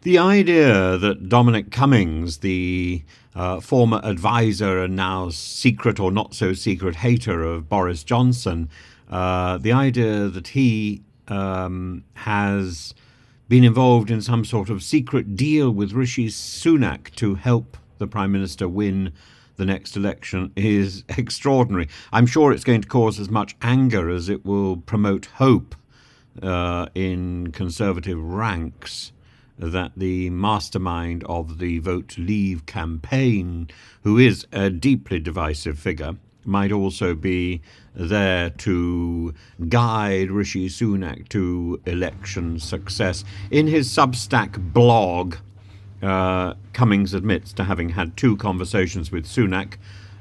The idea that Dominic Cummings, the former advisor and now secret or not so secret hater of Boris Johnson, the idea that he has been involved in some sort of secret deal with Rishi Sunak to help the Prime Minister win the next election is extraordinary. I'm sure it's going to cause as much anger as it will promote hope in Conservative ranks that the mastermind of the Vote Leave campaign, who is a deeply divisive figure, might also be there to guide Rishi Sunak to election success. In his Substack blog, Cummings admits to having had two conversations with Sunak,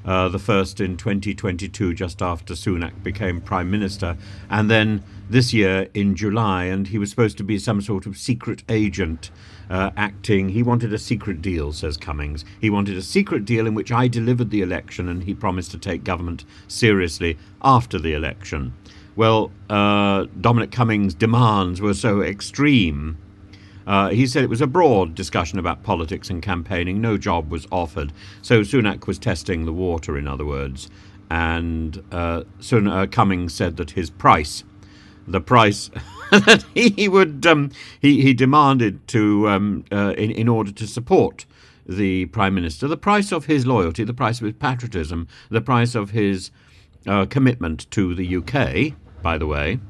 the first in 2022, just after Sunak became Prime Minister, and then this year in July, and he was supposed to be some sort of secret agent acting. He wanted a secret deal, says Cummings. He wanted a secret deal in which I delivered the election, and he promised to take government seriously after the election. Well, Dominic Cummings' demands were so extreme. He said it was a broad discussion about politics and campaigning. No job was offered. So Sunak was testing the water, in other words. And Cummings said that his price, the price that he would, he demanded to, in order to support the Prime Minister, the price of his loyalty, the price of his patriotism, the price of his commitment to the UK, by the way,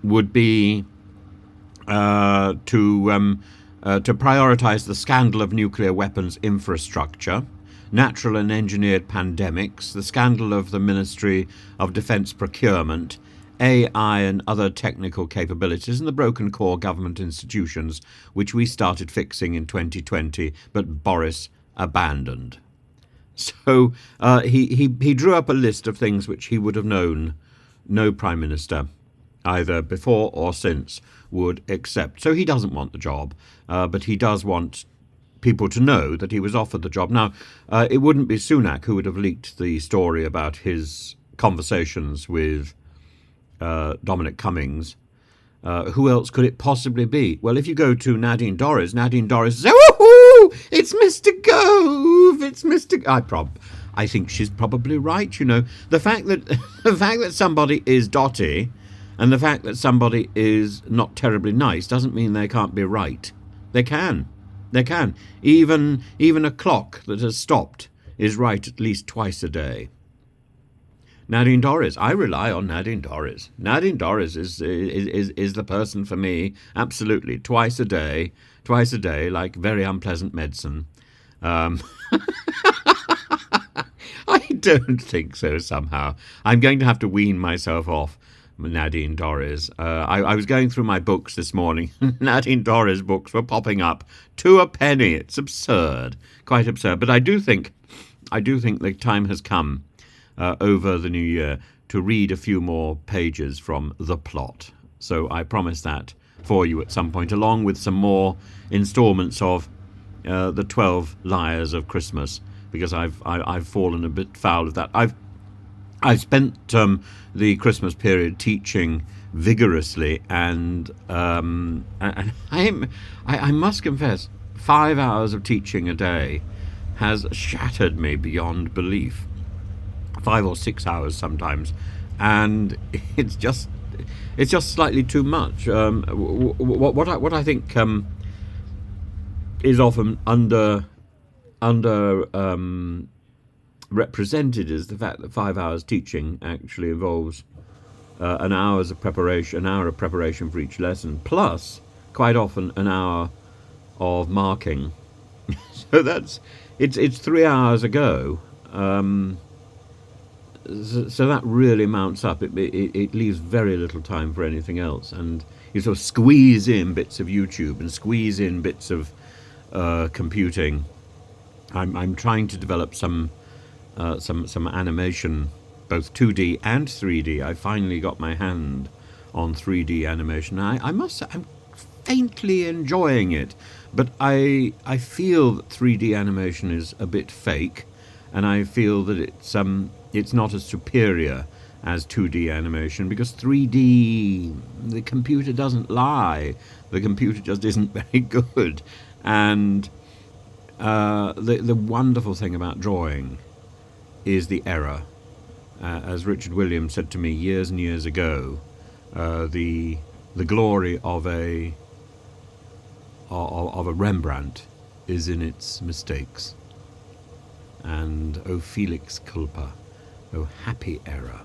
would be to prioritise the scandal of nuclear weapons infrastructure, natural and engineered pandemics, the scandal of the Ministry of Defence procurement, AI and other technical capabilities, and the broken core government institutions, which we started fixing in 2020, but Boris abandoned. So he drew up a list of things which he would have known no Prime Minister, either before or since, would accept. So he doesn't want the job, but he does want people to know that he was offered the job. Now, it wouldn't be Sunak who would have leaked the story about his conversations with Dominic Cummings. Who else could it possibly be? Well, if you go to Nadine Dorries says, "Woohoo! It's Mr. Gove! It's Mr. I think she's probably right. You know, the fact that somebody is dotty, and the fact that somebody is not terribly nice doesn't mean they can't be right. They can. Even a clock that has stopped is right at least twice a day. Nadine Dorries. I rely on Nadine Dorries. Nadine Dorries is the person for me, absolutely. Twice a day, like very unpleasant medicine. I don't think so somehow. I'm going to have to wean myself off Nadine Dorries. I was going through my books this morning. Nadine Dorries books were popping up to a penny. It's absurd, quite absurd. But I do think the time has come over the new year to read a few more pages from The Plot. So I promise that for you at some point, along with some more instalments of the 12 Liars of Christmas, because I've fallen a bit foul of that. I've spent the Christmas period teaching vigorously, and I must confess, 5 hours of teaching a day has shattered me beyond belief. 5 or 6 hours sometimes, and it's just slightly too much. What I think is often represented is the fact that 5 hours teaching actually involves an hour of preparation for each lesson, plus quite often an hour of marking. So it's 3 hours a go. So that really mounts up. It leaves very little time for anything else, and you sort of squeeze in bits of YouTube and squeeze in bits of computing. I'm trying to develop some animation, both 2D and 3D. I finally got my hand on 3D animation. I must say I'm faintly enjoying it, but I feel that 3D animation is a bit fake, and I feel that it's not as superior as 2D animation, because 3D, the computer doesn't lie. The computer just isn't very good. And the wonderful thing about drawing is the error. As Richard Williams said to me years and years ago, the glory of a Rembrandt is in its mistakes. And O felix culpa, O happy error.